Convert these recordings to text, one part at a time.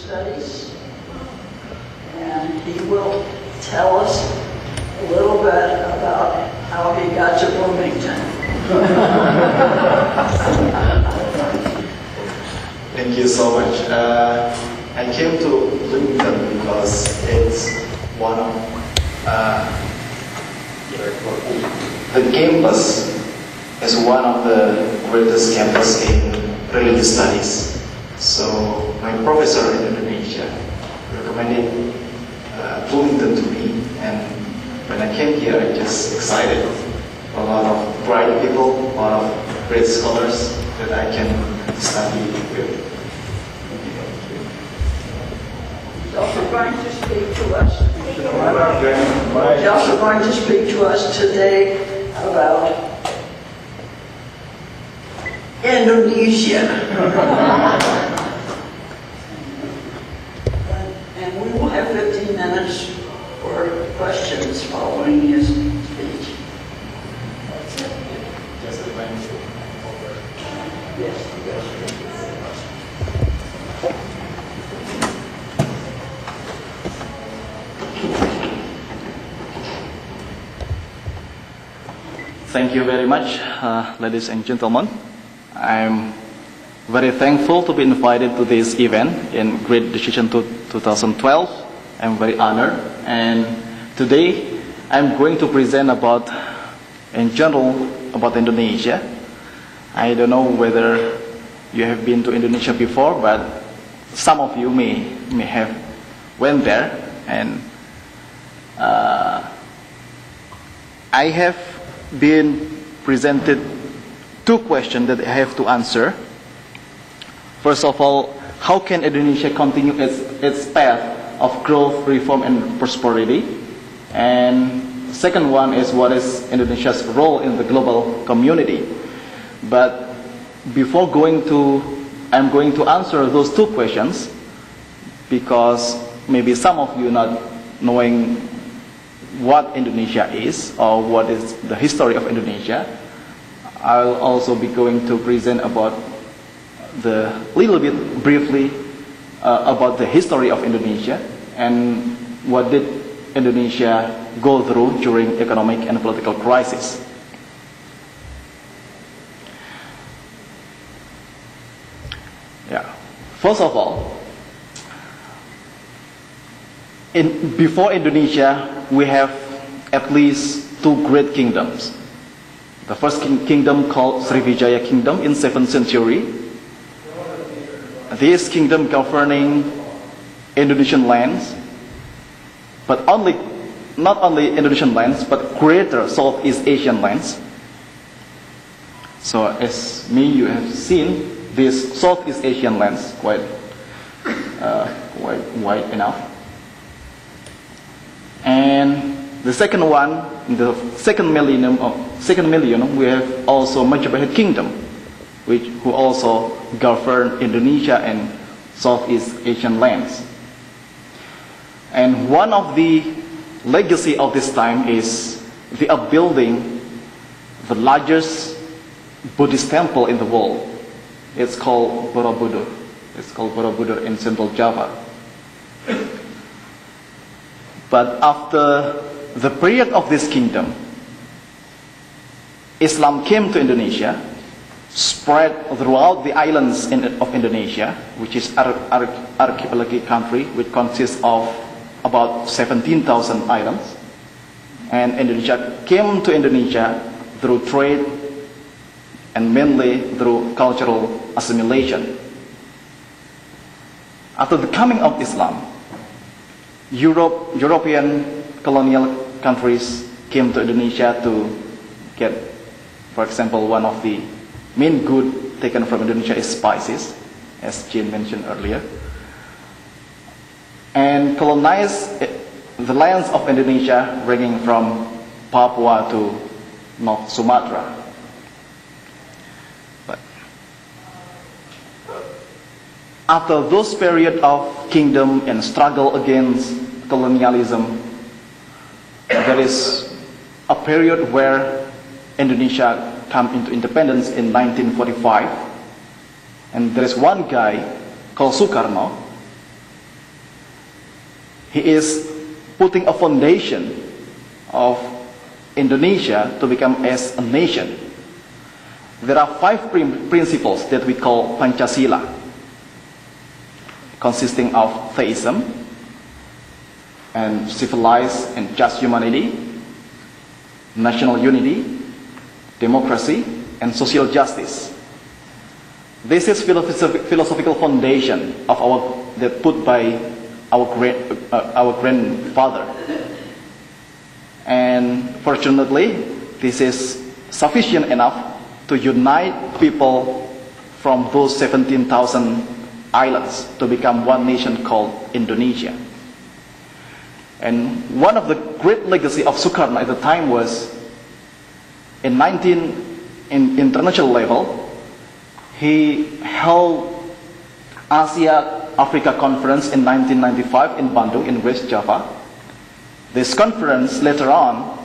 studies, and he will tell us a little bit about how he got to Bloomington. Thank you so much. I came to Bloomington because it's one of the campus is one of the greatest campus in religious studies. So my professor in Indonesia recommended Bloomington to me, and when I came here, I just excited. A lot of bright people, a lot of great scholars that I can study with. He's also going to speak to us. He's also going to speak to us today about Indonesia. And we will have 15 minutes for questions following his speech. Just a minute over. Yes. Thank you very much, ladies and gentlemen. I'm very thankful to be invited to this event in Great Decision 2012. I'm very honored, and today I'm going to present about, in general, about Indonesia. I don't know whether you have been to Indonesia before, but some of you may have went there, and I have been presented two questions that I have to answer. First of all, how can Indonesia continue its path of growth, reform, and prosperity? And second one is, what is Indonesia's role in the global community? But before I'm going to answer those two questions, because maybe some of you not knowing what Indonesia is or what is the history of Indonesia. I'll also be going to present about little bit briefly about the history of Indonesia and what did Indonesia go through during economic and political crisis. Yeah. First of all, before Indonesia, we have at least two great kingdoms. The first kingdom called Sriwijaya Kingdom in 7th century. This kingdom governing Indonesian lands, but not only Indonesian lands, but greater Southeast Asian lands. So as you have seen, these Southeast Asian lands quite wide enough. And the second one, the second millennium, we have also Majapahit Kingdom, who also governed Indonesia and Southeast Asian lands. And one of the legacy of this time is the upbuilding the largest Buddhist temple in the world. It's called Borobudur. It's called Borobudur in Central Java. But after the period of this kingdom, Islam came to Indonesia, spread throughout the islands of Indonesia, which is archipelagic country, which consists of about 17,000 islands. And Indonesia came to Indonesia through trade and mainly through cultural assimilation. After the coming of Islam, European colonial countries came to Indonesia to get, for example, one of the main good taken from Indonesia is spices, as Jane mentioned earlier, and colonized the lands of Indonesia, ranging from Papua to North Sumatra. But after those period of kingdom and struggle against colonialism, there is a period where Indonesia came into independence in 1945, and there is one guy called Sukarno he is putting a foundation of Indonesia to become as a nation. There are 5 principles that we call Pancasila, consisting of theism and civilized and just humanity, national unity, democracy, and social justice. This is philosophical foundation of that put by our grandfather. And fortunately, this is sufficient enough to unite people from those 17,000 islands to become one nation called Indonesia. And one of the great legacy of Sukarno at the time was in international level, he held Asia-Africa Conference in 1995 in Bandung in West Java. This conference later on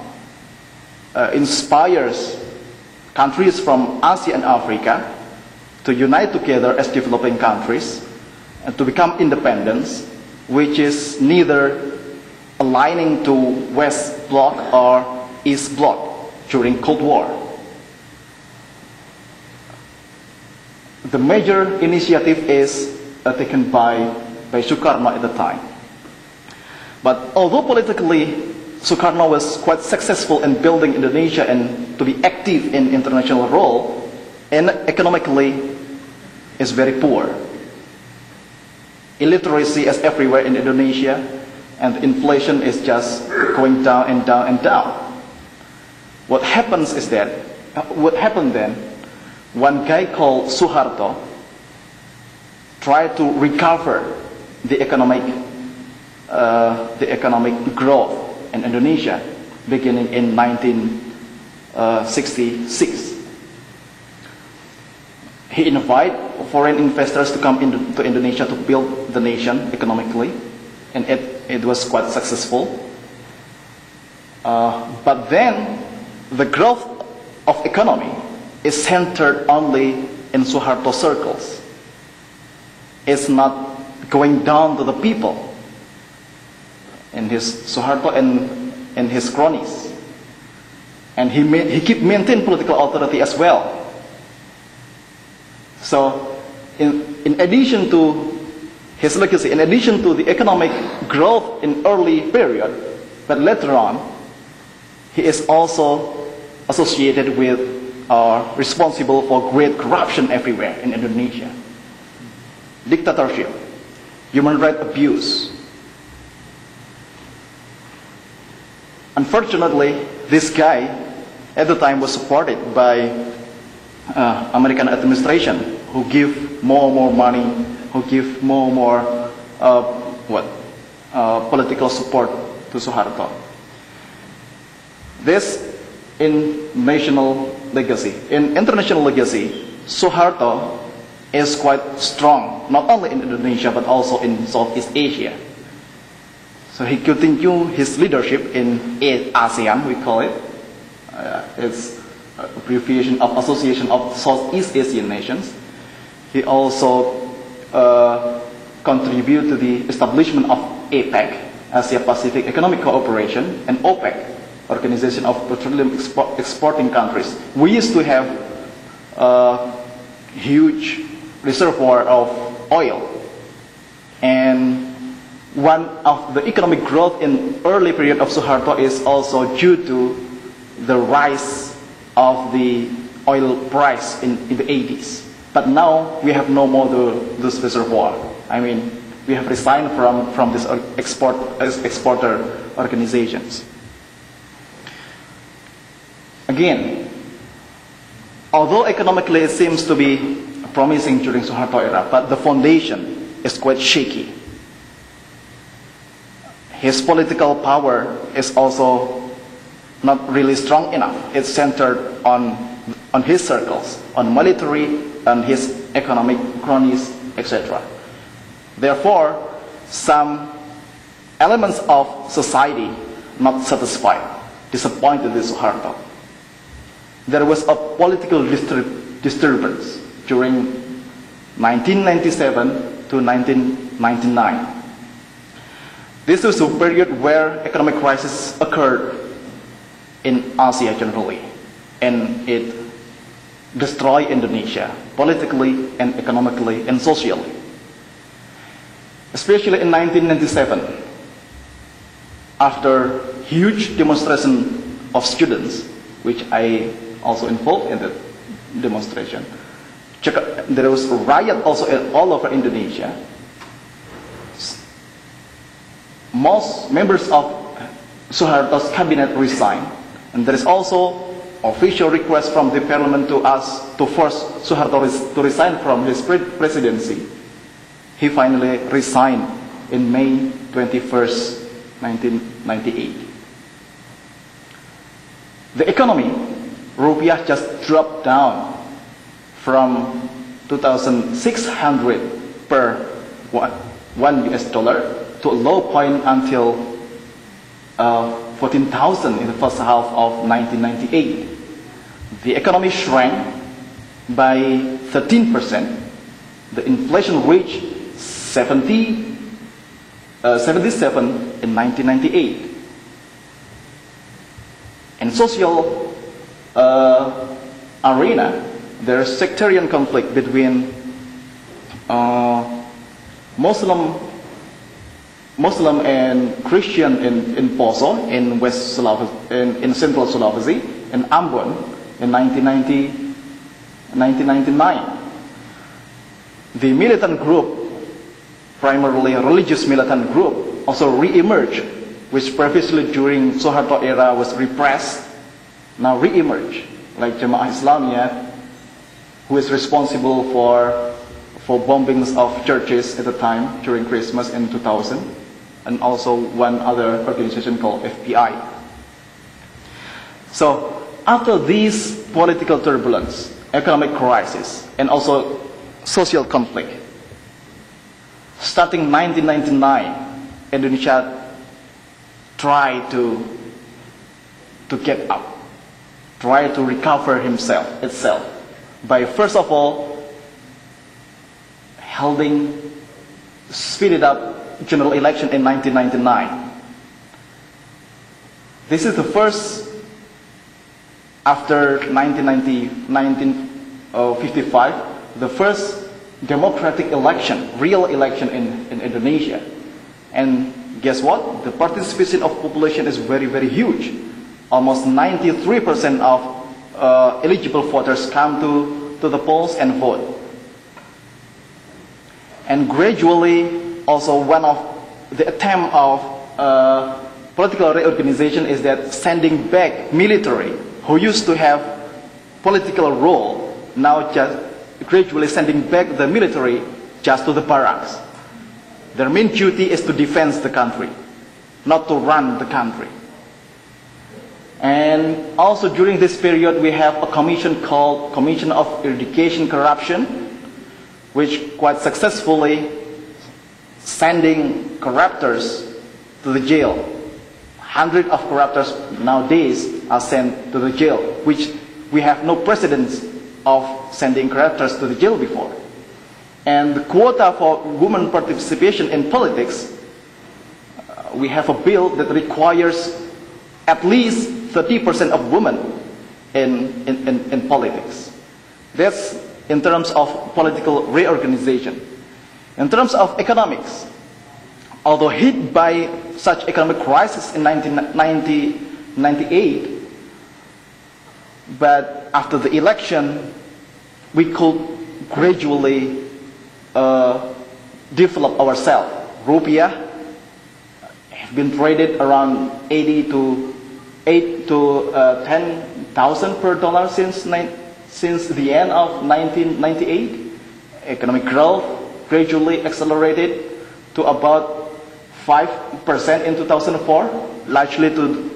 inspires countries from Asia and Africa to unite together as developing countries and to become independent, which is neither aligning to West Bloc or East Bloc during Cold War. The major initiative is taken by Sukarno at the time. But although politically Sukarno was quite successful in building Indonesia and to be active in international role, and economically is very poor. Illiteracy is everywhere in Indonesia, and inflation is just going down and down and down. What happened then, one guy called Suharto tried to recover the economic growth in Indonesia beginning in 1966. He invited foreign investors to come to Indonesia to build the nation economically, and it was quite successful. But then the growth of economy is centered only in Suharto circles. It's not going down to the people in his Suharto and his cronies. And he maintained political authority as well. So in addition to his legacy, in addition to the economic growth in early period, but later on, he is also associated with responsible for great corruption everywhere in Indonesia. Dictatorship, human rights abuse. Unfortunately, this guy at the time was supported by American administration, who give more and more money, who give more and more political support to Suharto. This in national legacy. In international legacy, Suharto is quite strong, not only in Indonesia but also in Southeast Asia. So he continued his leadership in ASEAN, we call it. It's abbreviation of Association of Southeast Asian Nations. He also contributed to the establishment of APEC, Asia Pacific Economic Cooperation, and OPEC, Organization of Petroleum Exporting Countries. We used to have a huge reservoir of oil, and one of the economic growth in early period of Suharto is also due to the rise of the oil price in the 80s. But now we have no more this reservoir. I mean, we have resigned from this exporter organizations. Again, although economically it seems to be promising during Suharto era, but the foundation is quite shaky. His political power is also not really strong enough. It's centered on his circles, on military, and his economic cronies, etc. Therefore, some elements of society not satisfied, disappointed with Suharto. There was a political disturbance during 1997 to 1999. This is a period where economic crisis occurred in Asia generally, and it destroyed Indonesia politically and economically and socially. Especially in 1997, after huge demonstration of students, which I also involved in the demonstration, there was a riot also all over Indonesia. Most members of Suharto's cabinet resigned, and there is also official request from the parliament to us to force Suharto to resign from his presidency. He finally resigned in May 21st, 1998. The economy, rupiah just dropped down from 2,600 per one US dollar to a low point until 14,000 in the first half of 1998. The economy shrank by 13%. The inflation reached 77 in 1998. In social arena, there is sectarian conflict between Muslim and Christian in Poso, in West Sulawesi, in Central Sulawesi, in Ambon in 1999. The militant group, primarily a religious militant group, also re-emerged, which previously during Suharto era was repressed, now re-emerge, like Jamaah Islamiyah, who is responsible for bombings of churches at the time during Christmas in 2000, and also one other organization called FPI. So after this political turbulence, economic crisis, and also social conflict, starting 1999, Indonesia tried to get up, try to recover itself by first of all holding speeded up general election in 1999. This is the first, after 1955, the first democratic election, real election in Indonesia. And guess what? The participation of population is very, very huge. Almost 93% of eligible voters come to the polls and vote. And gradually, also one of the attempt of political reorganization is that sending back military who used to have political role, now just gradually sending back the military just to the barracks. Their main duty is to defend the country, not to run the country. And also during this period we have a commission called Commission of Eradication Corruption, which quite successfully sending corruptors to the jail. Hundreds of corruptors nowadays are sent to the jail, which we have no precedence of sending corruptors to the jail before. And the quota for women participation in politics, we have a bill that requires at least 30% of women in politics. That's in terms of political reorganization. In terms of economics, although hit by such economic crisis in 1998, but after the election, we could gradually develop ourselves. Rupiah have been traded around 8 to 10,000 per dollar since the end of 1998. Economic growth gradually accelerated to about 5% in 2004, largely to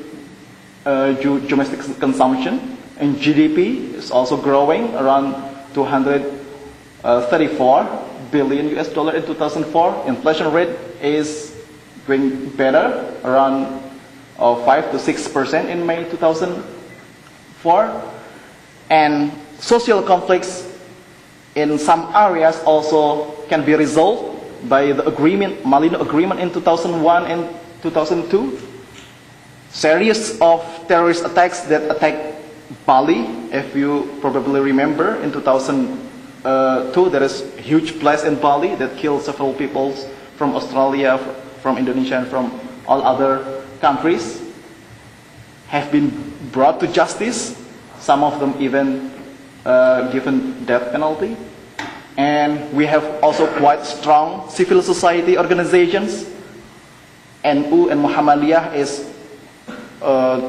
domestic consumption. And GDP is also growing around 234 billion US dollar in 2004. Inflation rate is going better, around 5 to 6% in May 2004. And social conflicts in some areas also can be resolved by the agreement, Malino Agreement in 2001 and 2002. Series of terrorist attacks that attacked Bali, if you probably remember, in 2002 there is a huge blast in Bali that killed several people from Australia, from Indonesia, and from all other countries, have been brought to justice, some of them even given death penalty. And we have also quite strong civil society organizations. NU and Muhammadiyah is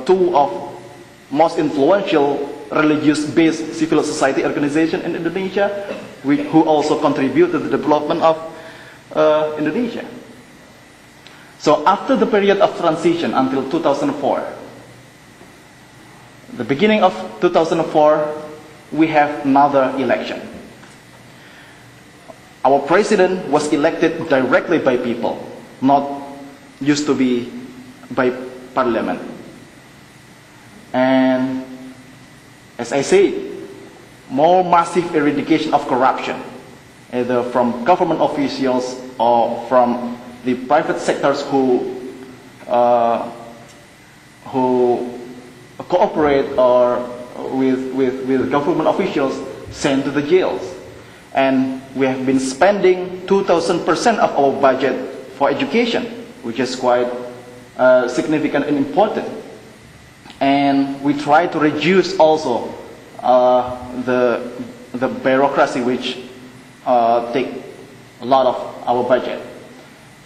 two of most influential religious-based civil society organization in Indonesia, who also contribute to the development of Indonesia. So after the period of transition until 2004, the beginning of 2004, we have another election. Our president was elected directly by people, not used to be by parliament. And as I say, more massive eradication of corruption, either from government officials or from the private sectors who cooperate or with government officials, sent to the jails. And we have been spending 2,000% of our budget for education, which is quite significant and important. And we try to reduce also the bureaucracy, which take a lot of our budget.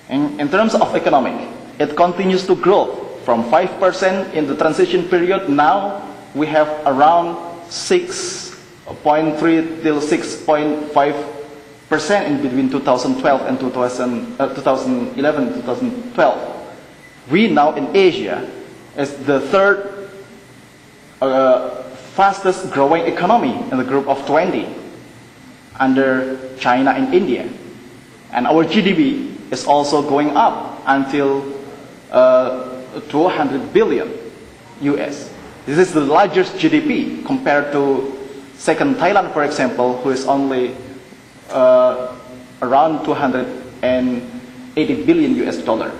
In terms of economic, it continues to grow from 5% in the transition period. Now we have around 6.3 till 6.5% in between 2012 and 2011, 2012. We now in Asia is the third fastest growing economy in the group of 20, under China and India. And our GDP is also going up until 200 billion US. This is the largest GDP compared to second Thailand, for example, who is only around 280 billion US dollar.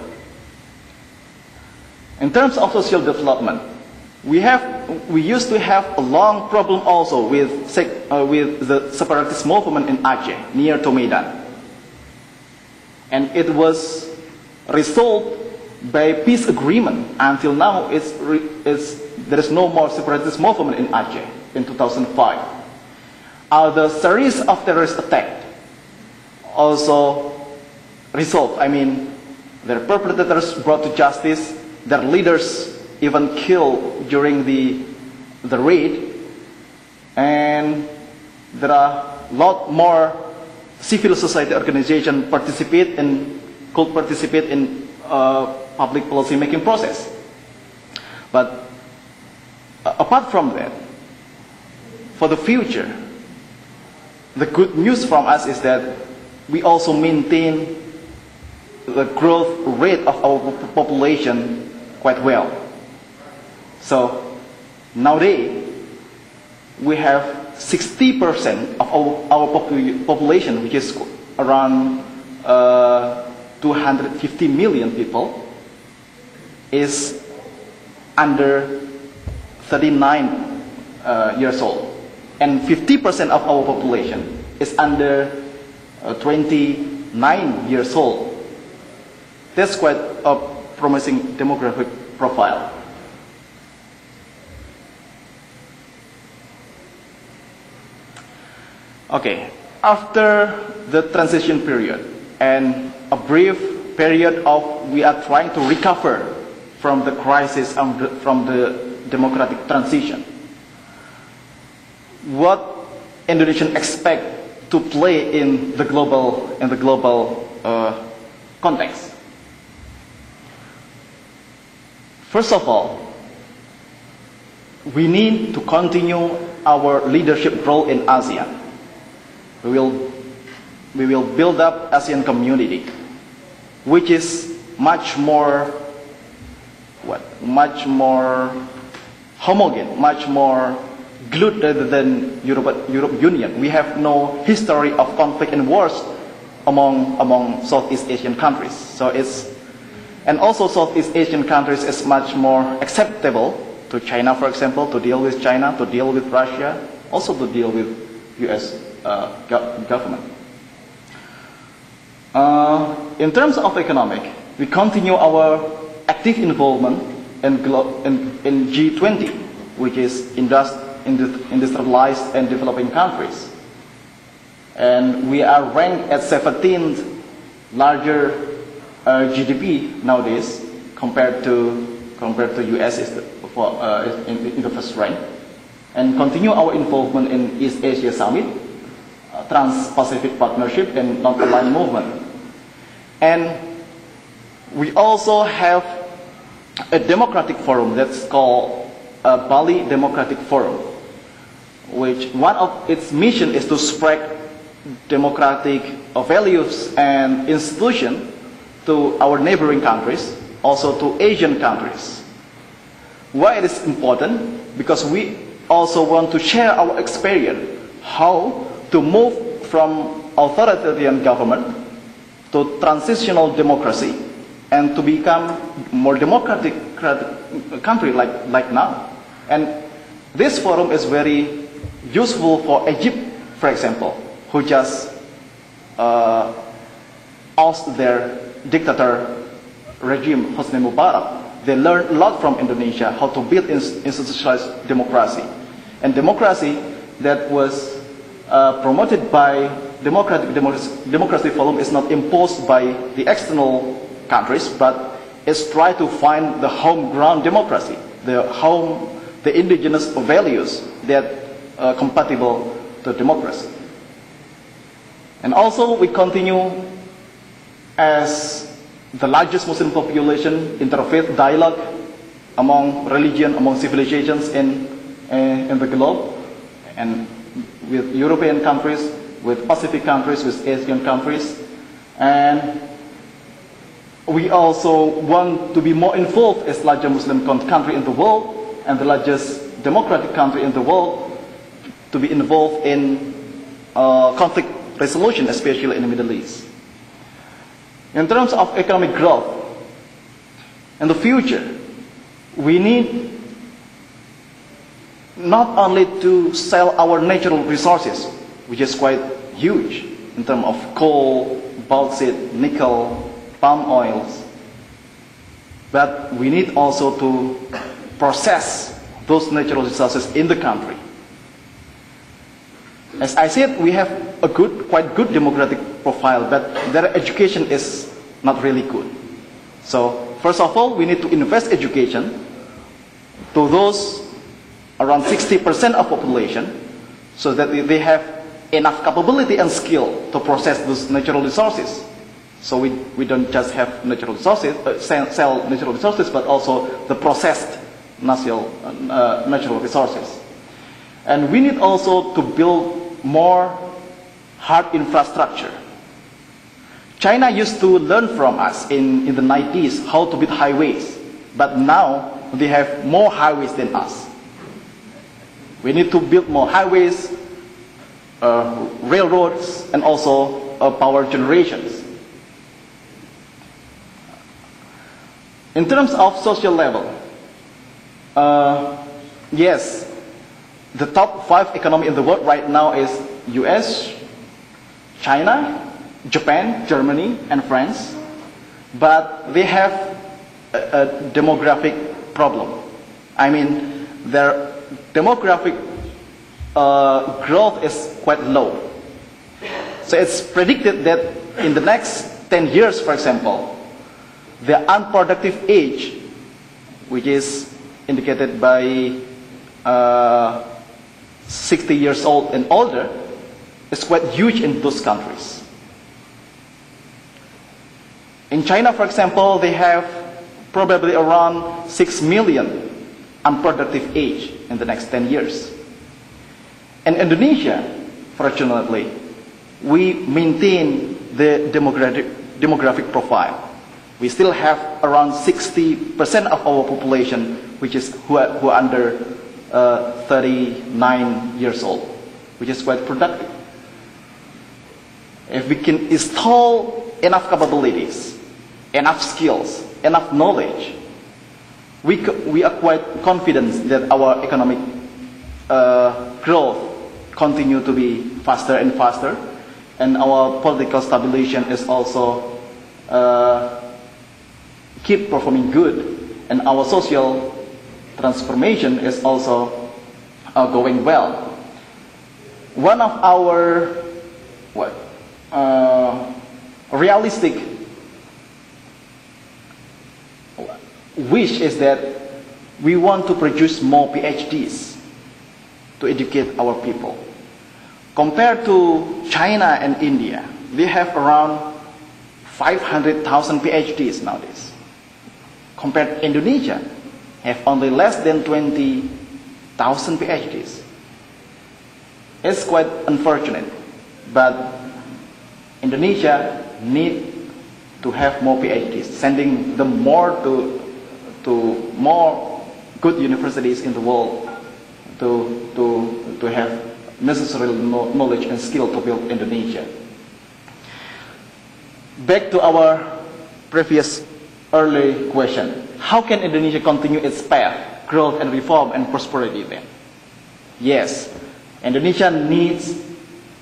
In terms of social development, we used to have a long problem also with the separatist movement in Aceh, near to Medan. And it was resolved by peace agreement. Until now, there is no more separatist movement in Aceh in 2005. The series of terrorist attacks also resolved. I mean, their perpetrators brought to justice, their leaders even killed during the raid, and there are a lot more civil society organizations could participate in public policy making process. But apart from that, for the future, the good news from us is that we also maintain the growth rate of our population quite well. So nowadays, we have 60% of our population, which is around 250 million people, is under 39 years old. And 50% of our population is under 29 years old. That's quite a promising demographic profile. Okay, after the transition period and a brief period of we are trying to recover from the crisis from the democratic transition, what Indonesians expect to play in the global context? First of all, we need to continue our leadership role in ASEAN. We will build up ASEAN community, which is much more homogeneous, much more glued rather than Europe Union. We have no history of conflict and wars among Southeast Asian countries. And also Southeast Asian countries is much more acceptable to China, for example, to deal with China, to deal with Russia, also to deal with U.S. Government. In terms of economic, we continue our active involvement in G20, which is industrialized and developing countries. And we are ranked at 17th larger GDP nowadays compared to US in the first rank. And continue our involvement in East Asia Summit, Trans-Pacific Partnership, and Non-Aligned Movement. And we also have a democratic forum that's called Bali Democratic Forum, which one of its mission is to spread democratic values and institutions to our neighboring countries, also to Asian countries. Why it is important? Because we also want to share our experience how to move from authoritarian government to transitional democracy and to become more democratic country like now. And this forum is very useful for Egypt, for example, who just ousted their dictator regime, Hosni Mubarak. They learned a lot from Indonesia how to build institutionalized democracy. And democracy that was promoted by democracy forum is not imposed by the external countries, but is try to find the home ground democracy, the indigenous values that are compatible to democracy. And also we continue as the largest Muslim population interfaith dialogue among religion, among civilizations in the globe, and with European countries, with Pacific countries, with Asian countries. And we also want to be more involved as largest Muslim country in the world and the largest democratic country in the world to be involved in conflict resolution, especially in the Middle East. In terms of economic growth, in the future, we need not only to sell our natural resources, which is quite huge in terms of coal, bauxite, nickel, palm oils, but we need also to process those natural resources in the country. As I said, we have a quite good democratic profile, but their education is not really good. So, first of all, we need to invest education to those around 60% of population, so that they have enough capability and skill to process those natural resources. So we don't just have natural resources, sell natural resources, but also the processed natural resources. And we need also to build more hard infrastructure. China used to learn from us in the 90s how to build highways, but now they have more highways than us. We need to build more highways, railroads, and also power generations. In terms of social level, yes, the top 5 economy in the world right now is US, China, Japan, Germany, and France. But they have a demographic problem. I mean, their demographic growth is quite low. So it's predicted that in the next 10 years, for example, the unproductive age, which is indicated by 60 years old and older, is quite huge in those countries. In China, for example, they have probably around 6 million unproductive age in the next 10 years. In Indonesia, fortunately, we maintain the demographic profile. We still have around 60% of our population who are under 39 years old, which is quite productive. if we can install enough capabilities, enough skills, enough knowledge, we are quite confident that our economic growth continue to be faster and faster, and our political stabilization is also keep performing good, and our social transformation is also going well. One of our realistic wish is that we want to produce more PhDs to educate our people. Compared to China and India, they have around 500,000 PhDs nowadays. Compared to Indonesia, have only less than 20,000 PhDs. It's quite unfortunate, but Indonesia need to have more PhDs, sending them more to more good universities in the world to have necessary knowledge and skill to build Indonesia. Back to our previous early question, how can Indonesia continue its path, growth and reform and prosperity then? Yes, Indonesia needs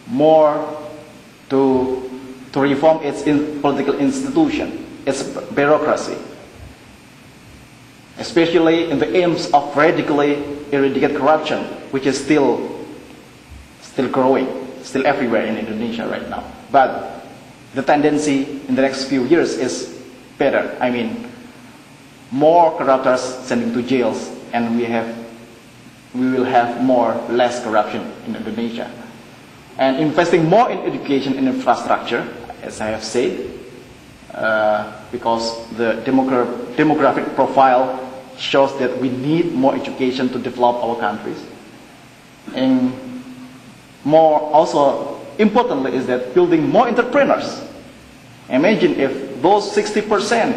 more to reform its political institution, its bureaucracy, especially in the aims of radically eradicate corruption, which is still growing, still everywhere in Indonesia right now. But the tendency in the next few years is better. I mean, more corruptors sending to jails, and we will have less corruption in Indonesia. And investing more in education and infrastructure, as I have said, because the demographic profile shows that we need more education to develop our countries. And more also importantly is that building more entrepreneurs. Imagine if those 60%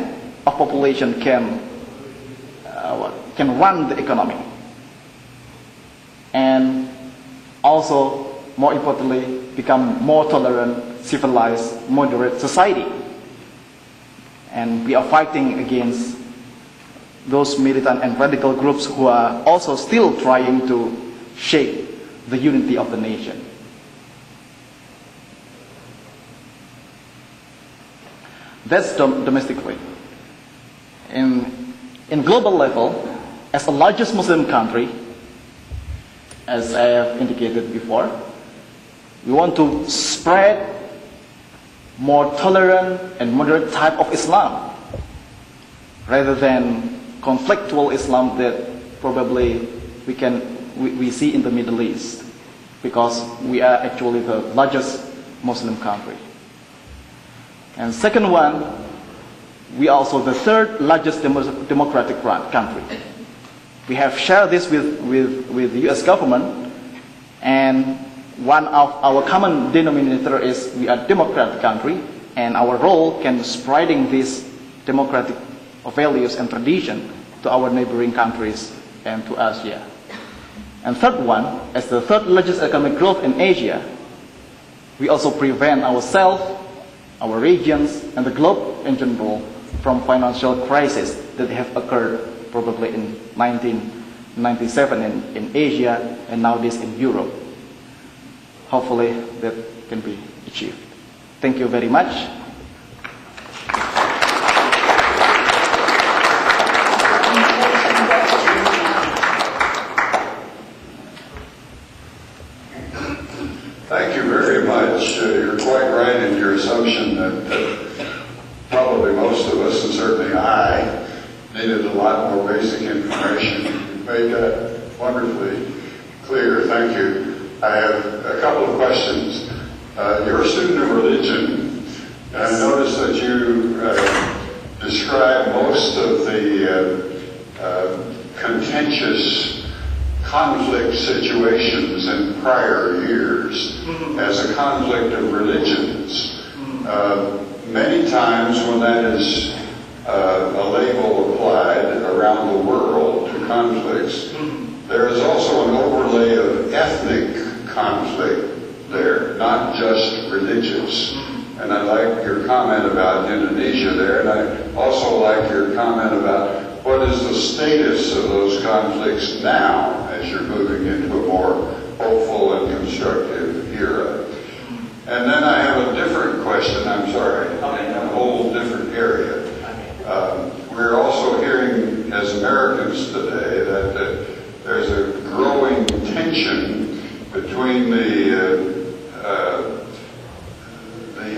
of population can run the economy. And also, more importantly, become more tolerant, civilized, moderate society. And we are fighting against those militant and radical groups who are also still trying to shake the unity of the nation. That's domestically. In global level, as the largest Muslim country, as I have indicated before, we want to spread more tolerant and moderate type of Islam rather than conflictual Islam that probably we see in the Middle East, because we are actually the largest Muslim country. And second one, we are also the third largest democratic country. We have shared this with the US government, and one of our common denominator is we are a democratic country, and our role can spreading these democratic values and tradition to our neighboring countries and to Asia. And third one, as the third largest economic growth in Asia, we also prevent ourselves, our regions, and the globe in general from financial crisis that have occurred probably in 1997 in Asia and nowadays in Europe. Hopefully that can be achieved. Thank you very much. Thank you very much. You're quite right in your assumption that probably most of us, and certainly I, needed a lot more basic information. You made that wonderfully clear. Thank you. I have a couple of questions. You're a student of religion, and I noticed that you describe most of the contentious conflict situations in prior years as a conflict of religions. Many times when that is a label applied around the world to conflicts, there is also an overlay of ethnic conflict there, not just religious. And I like your comment about Indonesia there, and I also like your comment about what is the status of those conflicts now as you're moving into a more hopeful and constructive era. And then I have a different question, I'm sorry, in a whole different area. We're also hearing as Americans today that there's a growing tension between the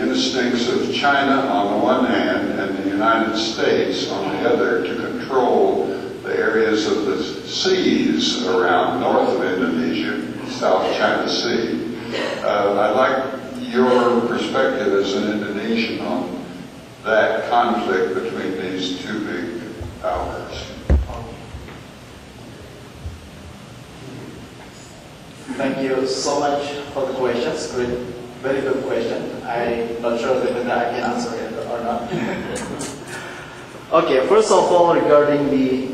instincts of China on the one hand and the United States on the other to control the areas of the seas around north of Indonesia, South China Sea. I'd like your perspective as an Indonesian on that conflict between these two big powers. Thank you so much for the questions. Great, very good question. I'm not sure whether I can answer it or not. Okay, first of all, regarding the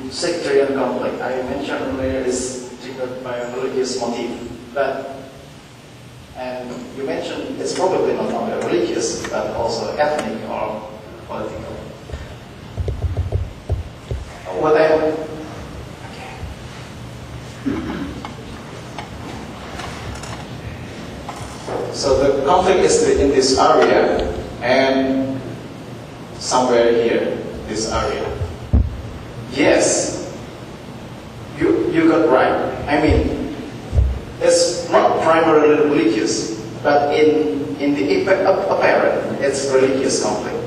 sectarian conflict, I mentioned earlier is triggered by a religious motive, and you mentioned it's probably not only religious, but also ethnic or political. What So the conflict is in this area and somewhere here, this area. Yes, you got right. I mean, it's not primarily religious, but in the apparent, it's religious conflict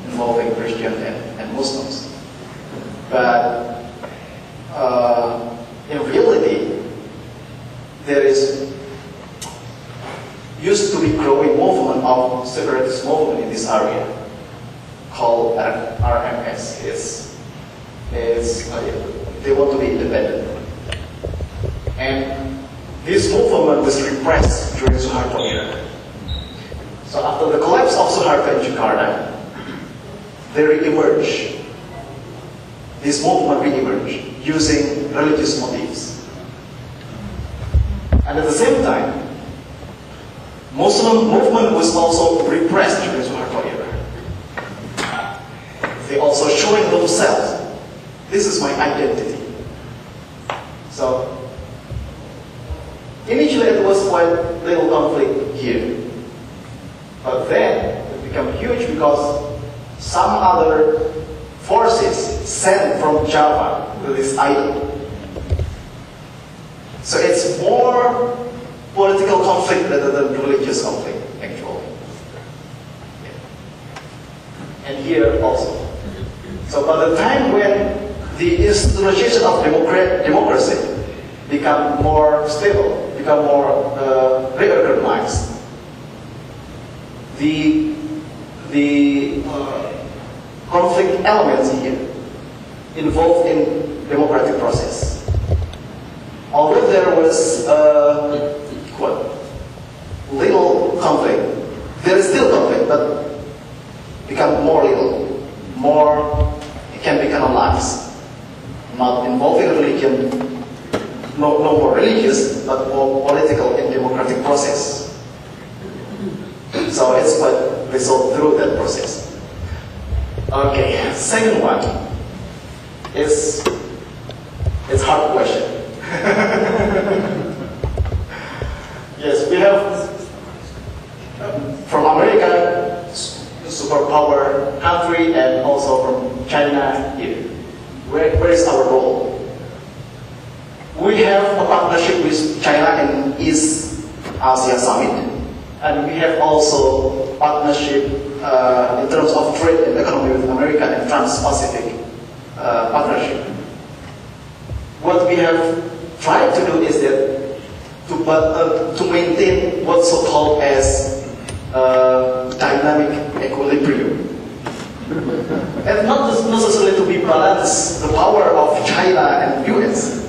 involving Christian and Muslims. But in reality, there used to be growing movement of separatist movement in this area called RMS. They want to be independent, and this movement was repressed during Suharto era. So after the collapse of Suharto in Jakarta, they re-emerged. This movement re-emerged using religious motives. And at the same time, Muslim movement was also repressed during Suharto era. They also showing themselves, this is my identity. So, initially it was quite little conflict here. But then, it became huge because some other forces sent from Java to this island. So it's more political conflict rather than religious conflict, actually. Yeah. And here also. So by the time when the institution of democracy become more stable, become more reorganized, the conflict elements here involved in democratic process. Although there was little conflict, there is still conflict, but become more little, it can be canalized, not involving religion, no more religious, but more political and democratic process. So it's quite resolved through that process. Okay, second one is it's hard question. Yes, we have from America, superpower country, and also from China here. Where is our role? We have a partnership with China in East Asia Summit, and we have also partnership in terms of trade and economy with America and Trans-Pacific partnership. What we have tried to do is that to maintain what's so-called as dynamic equilibrium. And not necessarily to be balanced the power of China and US,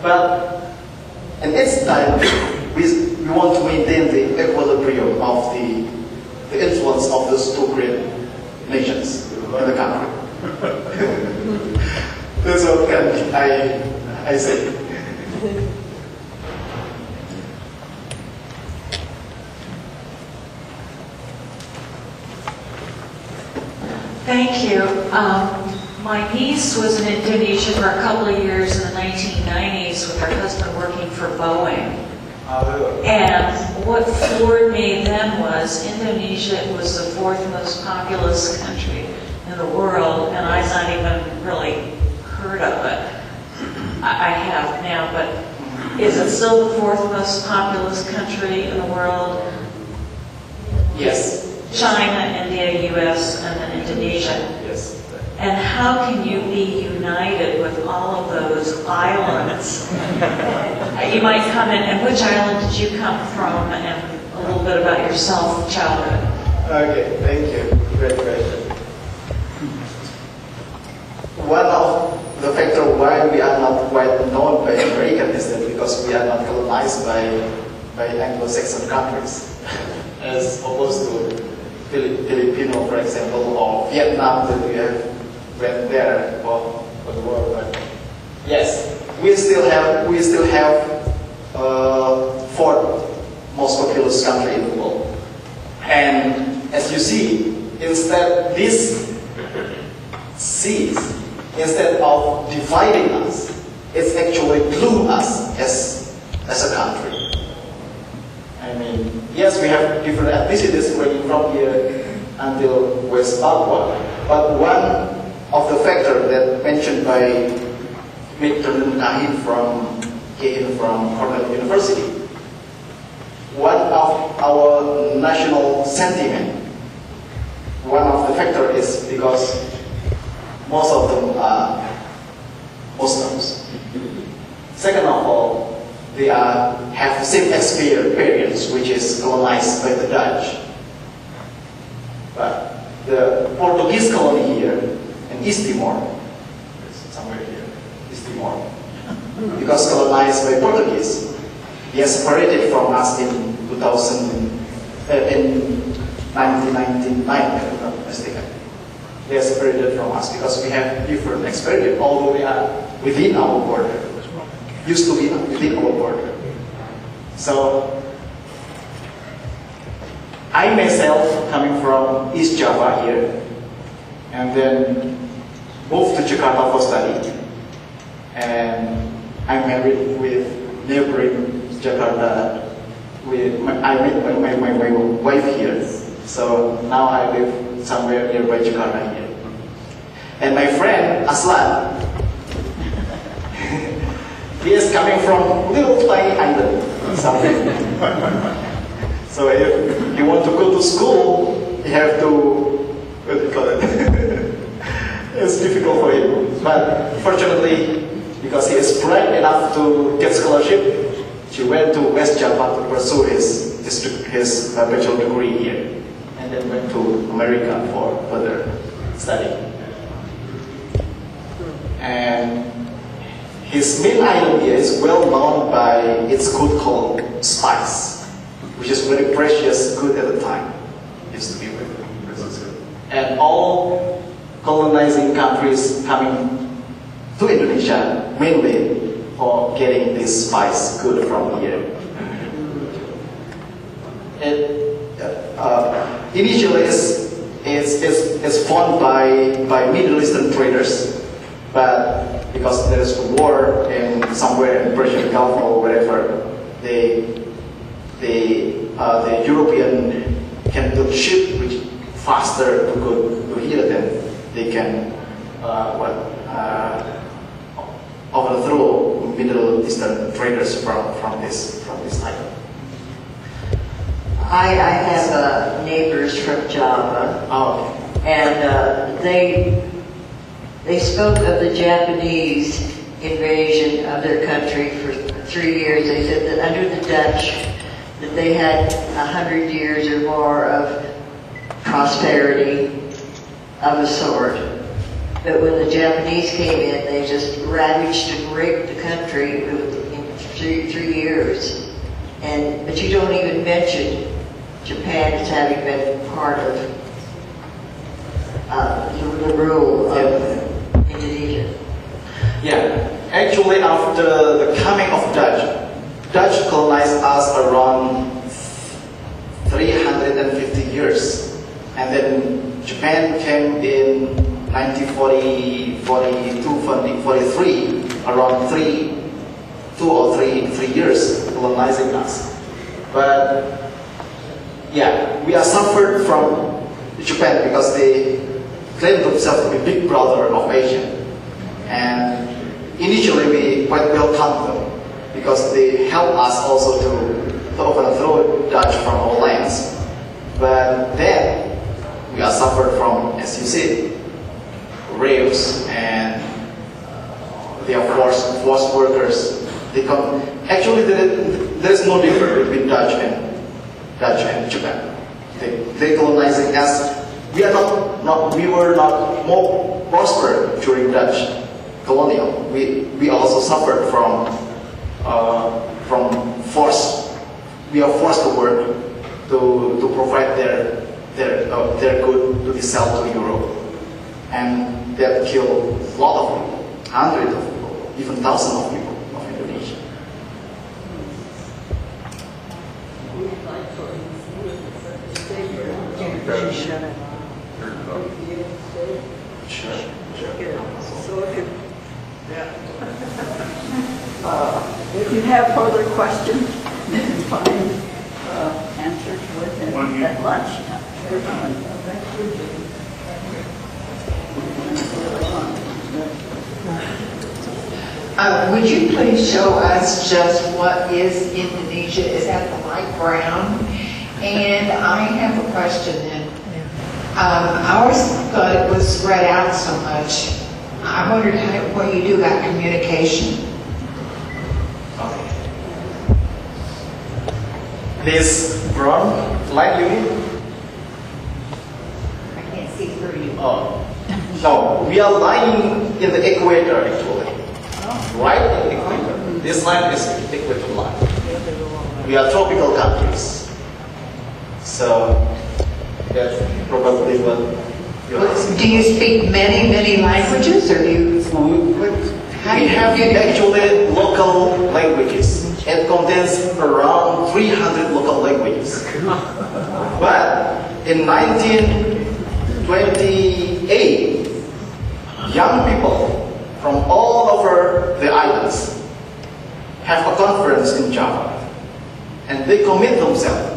but in its time, we want to maintain the equilibrium of the influence of those two great nations in the country. That's what I I say. Thank you. My niece was in Indonesia for a couple of years in the 1990s with her husband working for Boeing. And what floored me then was Indonesia was the fourth most populous country in the world, and I'd not even really heard of it. I have now, but is it still the fourth most populous country in the world? Yes. China, India, US, and then Indonesia. Yes. And how can you be united with all of those islands? You might come in, and which island did you come from, and a little bit about yourself, childhood. Okay, thank you. Great question. One of the factors why we are not quite known by Americans is that because we are not colonized by Anglo-Saxon countries, as opposed to Filipino, for example, or Vietnam that we have went there for the war. But yes, we still have fourth most populous country in the world. And as you see, instead these seas, instead of dividing us, it's actually glue us as a country. I mean, yes, we have different ethnicities ranging from here until West Papua, but one of the factors that mentioned by Mr. Kahin from Cornell University, one of our national sentiment, one of the factors is because most of them are Muslims. Second of all, they have the same experience, which is colonized by the Dutch. But the Portuguese colony here in East Timor, somewhere here, East Timor, because colonized by Portuguese, they are separated from us in 1999, if I'm not mistaken. They are separated from us because we have different experience, although we are within our border. Used to be within our border. So, I myself, coming from East Java here, and then moved to Jakarta for study, and I'm married with neighboring Jakarta. I met my wife here, so now I live somewhere nearby Jakarta here. And my friend Aslan, he is coming from little tiny island, something. So if you want to go to school, you have to, what do you call it? It's difficult for him. But fortunately, because he is bright enough to get scholarship, she went to West Java to pursue his bachelor degree here, and then went to America for further study. And his main island here is well known by its good called spice, which is very precious good at the time. Used to be very precious good. And all colonizing countries coming to Indonesia mainly for getting this spice good from here. Initially it's formed by Middle Eastern traders, but because there is a war in somewhere in Persian Gulf or wherever, the European can build ship which faster to go to here than they can overthrow Middle Eastern traders from this island. I have neighbors from Java, Oh, and they spoke of the Japanese invasion of their country for 3 years. They said that under the Dutch, that they had 100 years or more of prosperity of a sort. But when the Japanese came in, they just ravaged and raped the country in three years. But you don't even mention Japan as having been part of the rule of Indonesia. yeah. Actually, after the coming of Dutch colonized us around 350 years. And then Japan came in 1942, 43, around 3 years colonizing us. But yeah, we are suffered from Japan because they claim themselves to be big brother of Asia. And initially we quite welcome them because they help us also to overthrow Dutch from our lands. But then we are suffered from, as you see, rapes and they are forced workers. They come. Actually, there is no difference between Dutch and Japan. They colonizing us. We were not more prosperous during Dutch colonial. We also suffered from force. We are forced to work to provide their good to be sold to Europe, and that killed a lot of people, hundreds of people, even thousands of people of Indonesia. If you have further questions, you can find answers within at lunch. Would you please show us just what is Indonesia? Is that the light brown? And I have a question then. I always thought it was spread out so much. I wondered what you do about communication. This brown light you mean? I can't see through you. Oh, no, we are lying in the equator actually. Right in the equator. This line is the equator line. We are tropical countries. So that's probably what you are. Do you speak many languages, or do you? We have actually local languages. It contains around 300 local languages. But in 1928, young people from all over the islands have a conference in Java. And they commit themselves.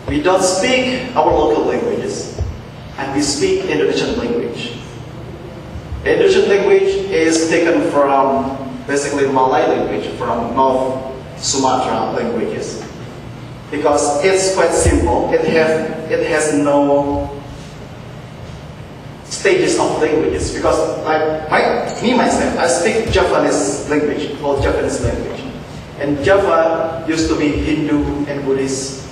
We don't speak our local languages, and we speak Indonesian language. The Indonesian language is taken from basically Malay language, from North Sumatra languages, because it's quite simple. It has no stages of languages. Because like myself, I speak Javanese language, called Japanese language, and Java used to be Hindu and Buddhist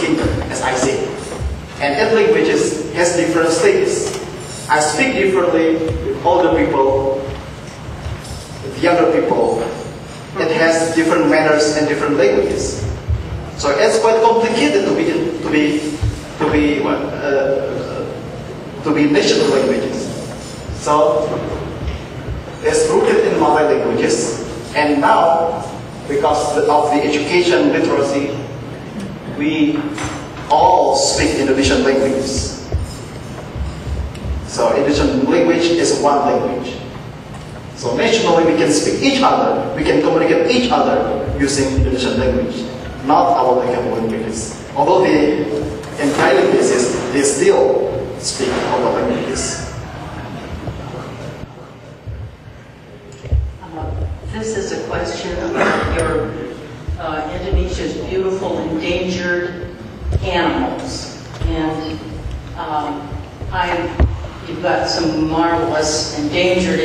kingdom, as I say, and that language has different stages. I speak differently with older people, with younger people. It has different manners and different languages. So it's quite complicated to be national languages. So it's rooted in Malay languages, and now because of the education literacy, we all speak Indonesian languages. So Indonesian language is one language. So nationally we can speak each other, we can communicate each other using Indonesian language, not our local languages. Although in private basis, they still speak other languages. This is a question about your Indonesia's beautiful endangered animals, and you've got some marvelous endangered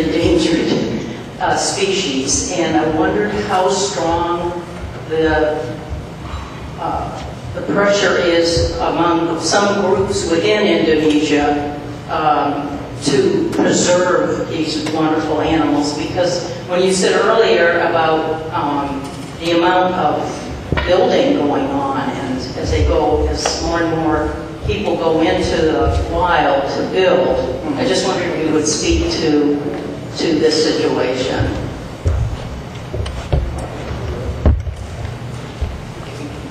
species, and I wondered how strong the pressure is among some groups within Indonesia to preserve these wonderful animals, because when you said earlier about the amount of building going on, and as more and more people go into the wild to build, I just wondered if you would speak to this situation.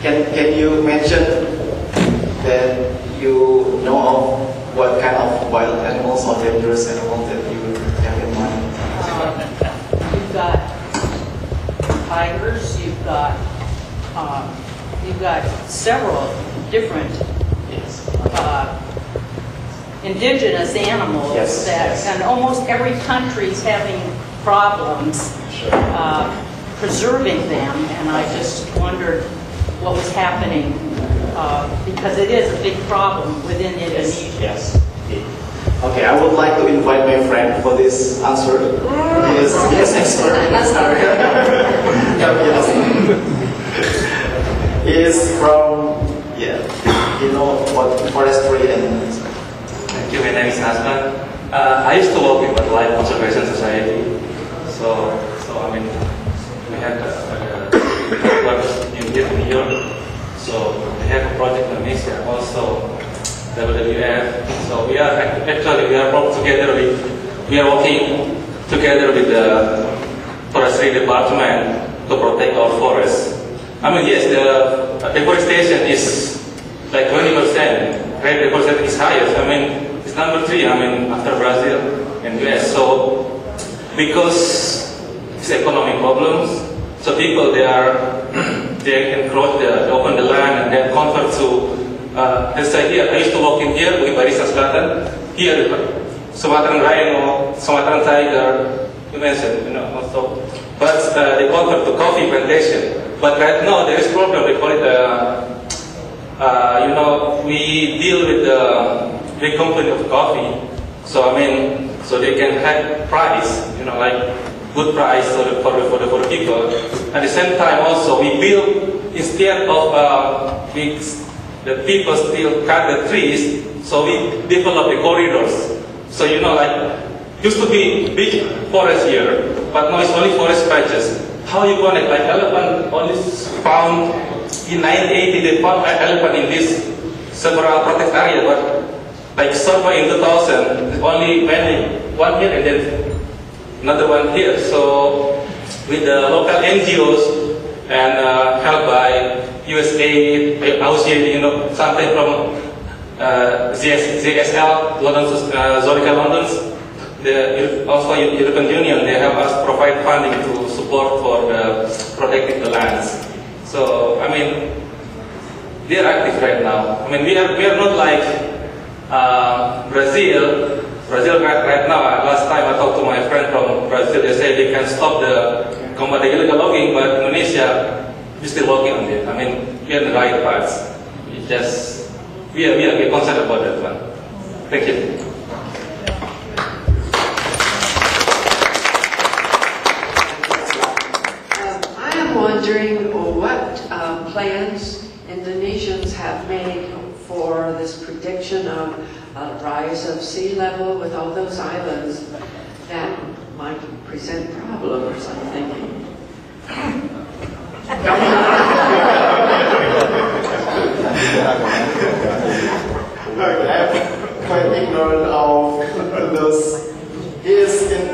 can you mention that you know of what kind of wild animals or dangerous animals that you have in mind? You've got tigers, you've got several different Yes. indigenous animals Yes, that, yes. and almost every country's having problems Sure. preserving them, and I just wondered what was happening, because it is a big problem within Indonesia. Yes. Okay, I would like to invite my friend for this answer. He is expert in this area. Yes. He is from, you know what forestry and. Thank you. My name is Hassan. I used to work in Wildlife Conservation Society. So I mean, we have headquarters in New York. So we have a project in Indonesia, also WWF. So we are working together with the forestry department to protect our forests. I mean, yes, the deforestation is like 20%. Rate deforestation is highest. I mean, it's number 3. I mean, after Brazil and US. So because it's economic problems, so people they encroach, they open the land and then convert to. Let's say here, I used to work in here with Barisan Selatan. Here, Sumatran rhino, Sumatran tiger, you mentioned, you know, also. But they convert to coffee plantation. But right now there is problem. They call it, you know, we deal with the big company of coffee. So I mean, so they can have price, you know, like good price for the people. At the same time, also we build instead of the people still cut the trees, so we develop the corridors. So you know, like used to be big forest here, but now it's only forest patches. How you connect? Like elephant only found in 1980 they found an elephant in this several protected area, but like survey in 2000 only mainly one here and then another one here. So with the local NGOs and helped by USA, you know, something from ZSL, London, Zorica London, also European Union, they have us provide funding to support for protecting the lands. So, I mean, they are active right now. I mean, we are not like Brazil. Brazil right now, last time I talked to my friend from Brazil, they say they can stop the combat the illegal logging, but Indonesia, we're still working on it. I mean, we are in the right paths. We are concerned about that one. Thank you. I am wondering what plans Indonesians have made for this prediction of a rise of sea level with all those islands that might present problems, I'm thinking. I'm quite ignorant of those. He is in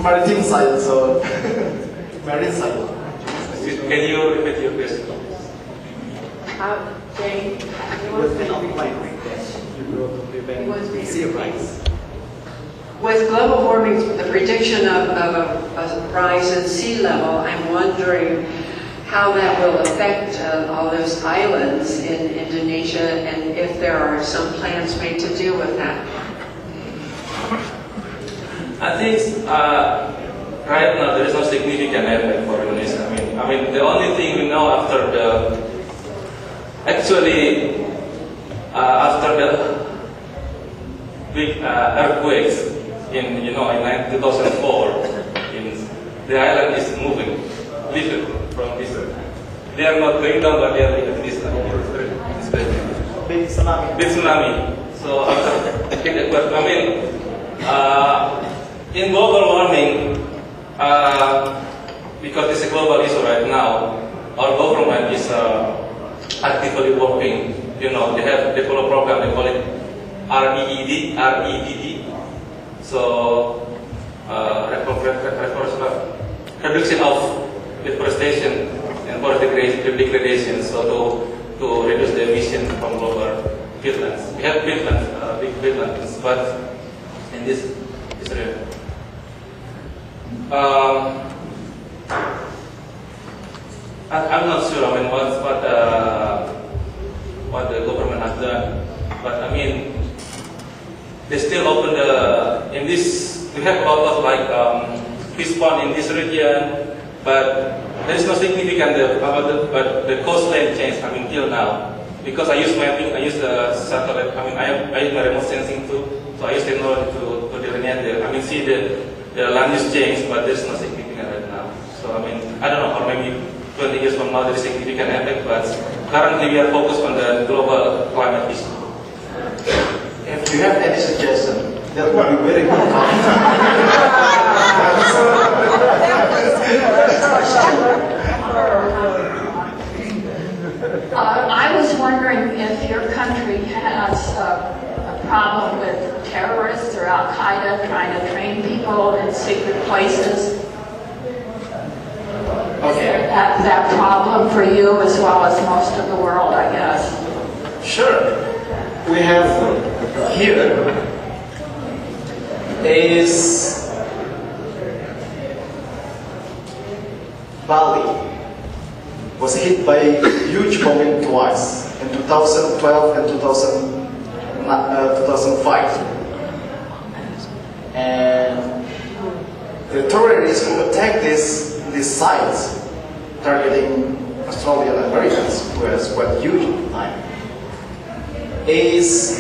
maritime side, so marine side. Can you repeat your question? Jane, with global warming, the prediction of a rise in sea level, I'm wondering how that will affect all those islands in Indonesia and if there are some plans made to deal with that. I think right now there is no significant effect for Indonesia. I mean, the only thing we know after the big earthquakes in 2004, the island is moving little from this. They are not going down, but they are little this. Big tsunami. Big tsunami. So after big earthquake, I mean, in global warming, because it's a global issue right now, our government is actively working. You know, they have developed a program, they call it REDD. So, reduction of deforestation and forest degradation, so to reduce the emission from global peatlands. We have peatlands, big peatlands, but in this area. I'm not sure. I mean, what the government has done, but I mean, they still open in this. We have a lot of fish pond in this region, but there is no significant but the coastline change. I mean, till now, because I use the satellite. I mean, I use my remote sensing too, so I use technology to delineate see the land use change, but there's no significant right now. So I mean, I don't know, or maybe 20 years from now there is significant effect, but currently we are focused on the global climate issue. If you have any suggestion, that would be very good. I was wondering if your country has a problem with terrorists or Al-Qaeda trying to train people in secret places. Okay. That problem for you as well as most of the world, I guess. Sure. We have here is Bali was hit by huge bombing twice in 2012 and 2005. And the terrorists who attacked these sites targeting Australian Americans, who was quite huge at the time, is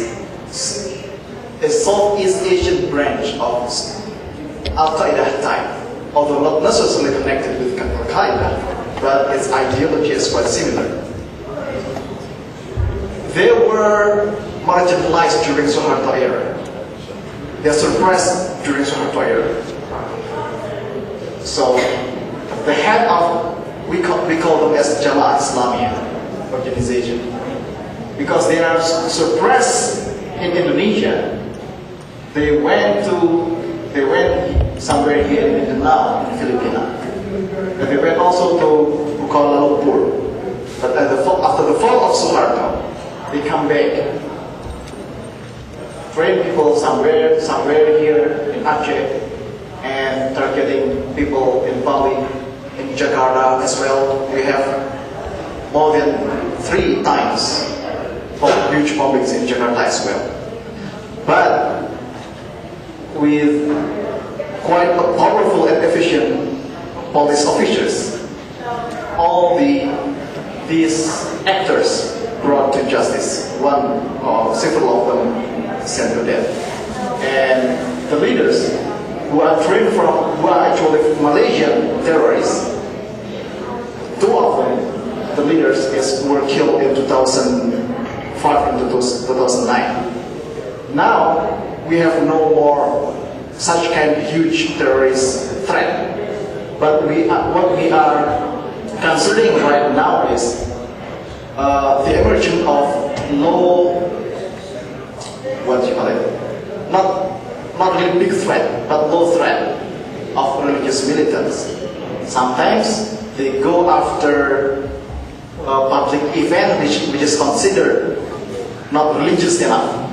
a Southeast Asian branch of Al-Qaeda type, although not necessarily connected with Al-Qaeda, but its ideology is quite similar. They were marginalized during Suharto era. They are suppressed during Suharto era. So the head of, we call them as Jamaah Islamiyah organization, because they are suppressed in Indonesia. They went somewhere here in Mindanao, in Filipina. And they went also to Kuala Lumpur. But after the fall of Suharto, they come back, train people somewhere here in Aceh, and targeting people in Bali, in Jakarta as well. We have more than 3 times huge bombings in Jakarta as well. But with quite powerful and efficient police officers, all these actors brought to justice. One or several of them sent to death. And the leaders who are actually Malaysian terrorists, 2 of them, the leaders were killed in 2005 and 2009. Now we have no more such kind of huge terrorist threat. But what we are considering right now is the emergence of low, what do you call it? Not really big threat, but low threat of religious militants. Sometimes they go after a public event which is considered not religious enough.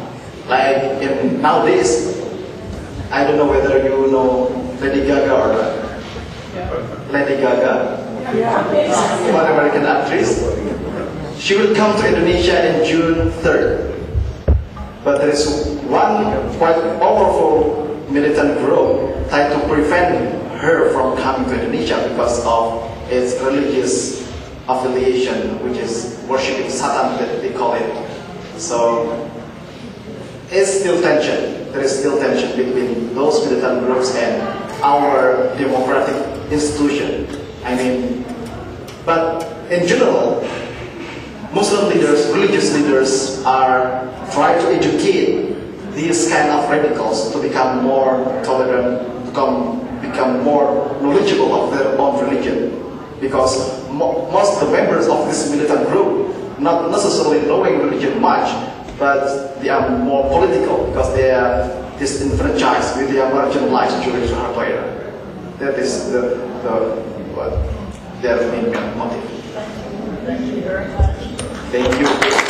Like nowadays, I don't know whether you know Lady Gaga or not. Lady Gaga, one American actress. She will come to Indonesia in June 3rd. But there is one quite powerful militant group trying to prevent her from coming to Indonesia because of its religious affiliation, which is worshipping Satan, that they call it. So it's still tension. There is still tension between those militant groups and our democratic institution. But in general, Muslim leaders, religious leaders are trying to educate these kind of radicals to become more tolerant, to become more knowledgeable of their own religion. Because most of the members of this militant group, not necessarily knowing religion much, but they are more political because they are disenfranchised, they are marginalized during the Suharto era. That is their main motive. Thank you very much. Thank you.